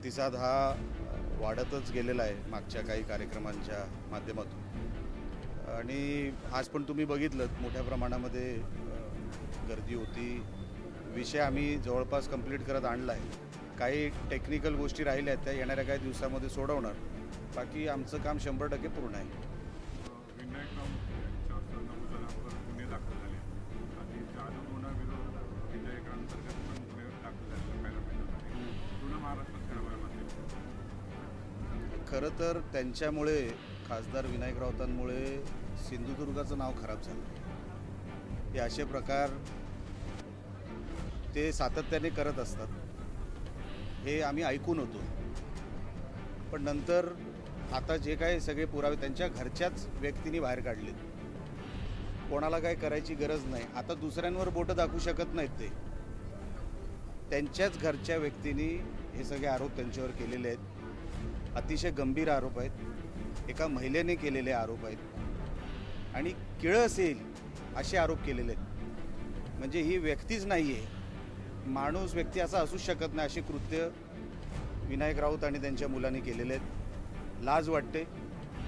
प्रतिसाद हा वाढतच गेलेला आहे मागच्या काही कार्यक्रमांच्या माध्यमातून आणि आज पण तुम्ही बघितलं मोठ्या प्रमाणामध्ये गर्दी होती. विषय आम्ही जवळपास कंप्लीट करत आणला आहे. काही टेक्निकल गोष्टी राहिल्या आहेत त्या येणाऱ्या काही दिवसामध्ये सोडवणार. बाकी आमचं काम 100% पूर्ण आहे. विनायक राऊत यांच्यावर 9 जणांवर गुन्हे दाखल झाले आणि जादूटोणाविरोधात विधेयकांतर्गत पण गुन्हे दाखल झालेला पाहायला मिळतात. पूर्ण महाराष्ट्रात कारवाई खरं तर त्यांच्यामुळे खासदार विनायक राऊतांमुळे सिंधुदुर्गाचं नाव खराब झालं. हे असे प्रकार ते सातत्याने करत असतात हे आम्ही ऐकून होतो. पण नंतर आता जे काही सगळे पुरावे त्यांच्या घरच्याच व्यक्तींनी बाहेर काढले. कोणाला काय करायची गरज नाही. आता दुसऱ्यांवर बोटं दाखवू शकत नाहीत. ते त्यांच्याच घरच्या व्यक्तींनी हे सगळे आरोप त्यांच्यावर केलेले आहेत. अतिशय गंभीर आरोप आहेत. एका महिलेने केलेले आरोप आहेत आणि किळस येईल असे आरोप केलेले आहेत. म्हणजे ही व्यक्तीच नाही आहे. माणूस व्यक्ती असा असू शकत नाही. असे कृत्य विनायक राऊत आणि त्यांच्या मुलांनी केलेले आहेत. लाज वाटते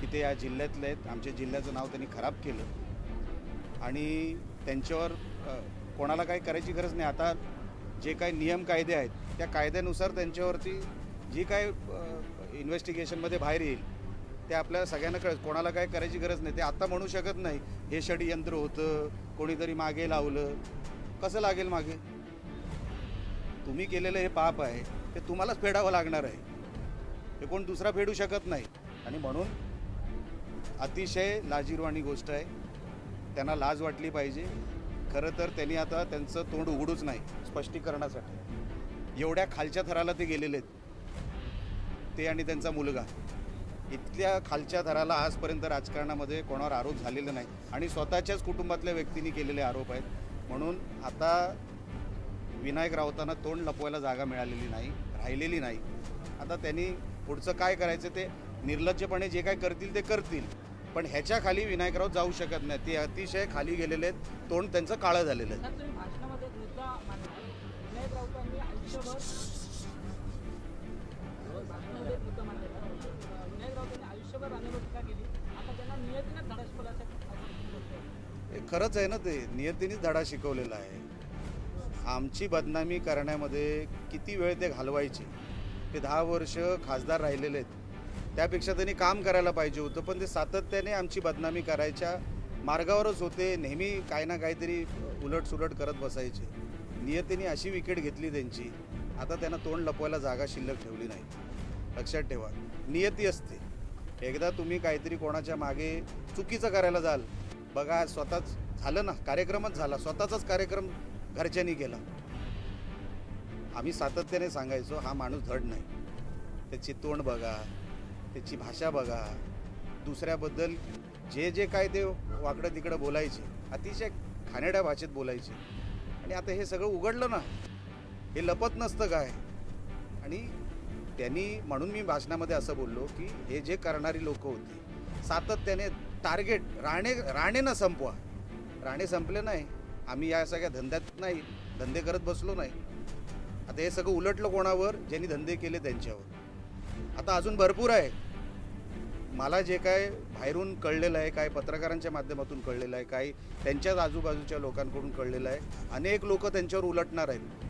की ते या जिल्ह्यातले आहेत. आमच्या जिल्ह्याचं नाव त्यांनी खराब केलं आणि त्यांच्यावर कोणाला काही करायची गरज नाही. आता जे काही नियम कायदे आहेत त्या कायद्यानुसार त्यांच्यावरती जी काय इन्व्हेस्टिगेशनमध्ये बाहेर येईल ते आपल्या सगळ्यांना कळत. कोणाला काय करायची गरज नाही. ते आत्ता म्हणू शकत नाही हे षडयंत्र होतं, कोणीतरी मागे लावलं. कसं लागेल मागे? तुम्ही केलेलं हे पाप आहे ते तुम्हालाच फेडावं लागणार आहे. हे कोण दुसरा फेडू शकत नाही. आणि म्हणून अतिशय लाजिरवाणी गोष्ट आहे. त्यांना लाज वाटली पाहिजे. खरं तर त्यांनी आता त्यांचं तोंड उघडूच नाही स्पष्टीकरणासाठी. एवढ्या खालच्या थराला ते गेलेले आहेत. ते आणि त्यांचा मुलगा इतक्या खालच्या थराला आजपर्यंत राजकारणामध्ये कोणावर आरोप झालेले नाही आणि स्वतःच्याच कुटुंबातल्या व्यक्तींनी केलेले आरोप आहेत. म्हणून आता विनायक राऊतांना तोंड लपवायला जागा मिळालेली नाही, राहिलेली नाही. आता त्यांनी पुढचं काय करायचं ते निर्लज्जपणे जे काय करतील ते करतील. पण ह्याच्या खाली विनायक राऊत जाऊ शकत नाही. ते अतिशय खाली गेलेले आहेत. तोंड त्यांचं काळं झालेलं आहे. तुम्ही भाषणामध्ये एक मुद्दा मांडला. विनायक राऊतांनी आयुष्यभर विनायक राऊतांनी आयुष्यभर राणेवर टीका केली. आता त्यांना नियतीने धडा शिकवला हे खरंच आहे ना. ते नियतीनेच धडा शिकवलेला आहे. आमची बदनामी करण्यामध्ये किती वेळ ते घालवायचे. ते 10 वर्ष खासदार राहिलेले आहेत. त्यापेक्षा त्यांनी काम करायला पाहिजे होतं. पण ते सातत्याने आमची बदनामी करायच्या मार्गावरच होते. नेहमी काय ना काहीतरी उलटसुलट करत बसायचे. नियतीने अशी विकेट घेतली त्यांची. आता त्यांना तोंड लपवायला जागा शिल्लक ठेवली नाही. लक्षात ठेवा, नियती असते. एकदा तुम्ही काहीतरी कोणाच्या मागे चुकीचं करायला जाल, बघा स्वतःच झालं ना, कार्यक्रमच झाला. स्वतःचाच कार्यक्रम घरच्यांनी केला. आम्ही सातत्याने सांगायचो हा माणूस धड नाही. त्याची तोंड बघा, त्याची भाषा बघा, दुसऱ्याबद्दल जे जे काय ते वाकडं तिकडं बोलायचे, अतिशय खाणेड्या भाषेत बोलायचे. आणि आता हे सगळं उघडलं ना. हे लपत नसतं काय. आणि त्यांनी म्हणून मी भाषणामध्ये असं बोललो की हे जे करणारी लोक होती सातत्याने टार्गेट राणेनं संपवा. राणे संपले नाही. आम्ही या सगळ्या धंद्यात नाही, धंदे करत बसलो नाही. आता हे सगळं उलटलं कोणावर? ज्यांनी धंदे केले त्यांच्यावर. आता अजून भरपूर आहे. मला जे काय बाहेरून कळलेलं आहे, काय पत्रकारांच्या माध्यमातून कळलेलं आहे, काही त्यांच्याच आजूबाजूच्या लोकांकडून कळलेलं आहे. अनेक लोक त्यांच्यावर उलटणार आहेत.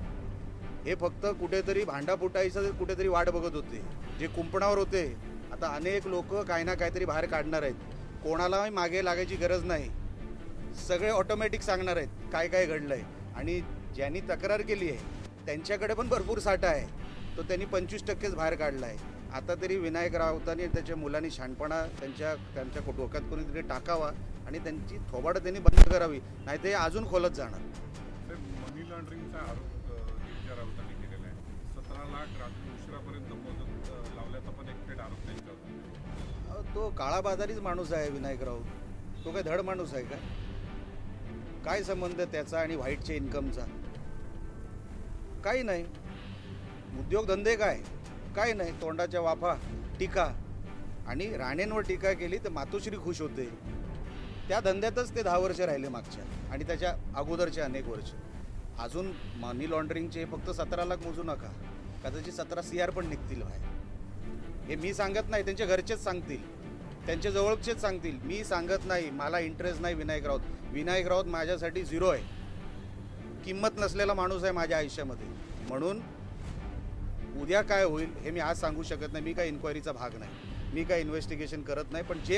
हे फक्त कुठेतरी भांडा फुटायचं कुठेतरी वाट बघत होते, जे कुंपणावर होते. आता अनेक लोक काही ना काहीतरी बाहेर काढणार आहेत. कोणाला मागे लागायची गरज नाही. सगळे ऑटोमॅटिक सांगणार आहेत काय काय घडलं आहे. आणि ज्यांनी तक्रार केली आहे त्यांच्याकडे पण भरपूर साठा आहे. तो त्यांनी 25%च बाहेर काढला आहे. आता तरी विनायक राऊतांनी त्याच्या मुलांनी शहाणपणा त्यांच्या डोक्यात कोणीतरी टाकावा आणि त्यांची थोबाडं त्यांनी बंद करावी, नाही ते अजून खोलत जाणार. मनी लॉन्ड्रिंगचा आरोप गिरिजा राऊतांनी केलेला आहे. 17 लाख रात्री उशिरापर्यंत मोजत लावल्याचा पण एक थेट आरोप त्यांच्यावर. तो काळाबाजारीच माणूस आहे विनायक राऊत. तो काय धड माणूस आहे का? काय संबंध त्याचा आणि व्हाईटच्या इन्कमचा? काही नाही. उद्योगधंदे काय नाही. तोंडाच्या वाफा, टीका. आणि राणेंवर टीका केली तर मातोश्री खुश होते. त्या धंद्यातच ते 10 वर्ष राहिले मागच्या आणि त्याच्या अगोदरचे अनेक वर्ष. अजून मनी लॉन्ड्रिंगचे फक्त 17 लाख मोजू नका. कदाचित 17 CR पण निघतील बाहेर. हे मी सांगत नाही, त्यांच्या घरचेच सांगतील, त्यांच्या जवळचेच सांगतील. मी सांगत नाही. मला इंटरेस्ट नाही विनायक राऊत. विनायक राऊत माझ्यासाठी 0 आहे. किंमत नसलेला माणूस आहे माझ्या आयुष्यामध्ये. म्हणून उद्या काय होईल हे मी आज सांगू शकत नाही. मी काय इन्क्वायरीचा भाग नाही, मी काय इन्व्हेस्टिगेशन करत नाही. पण जे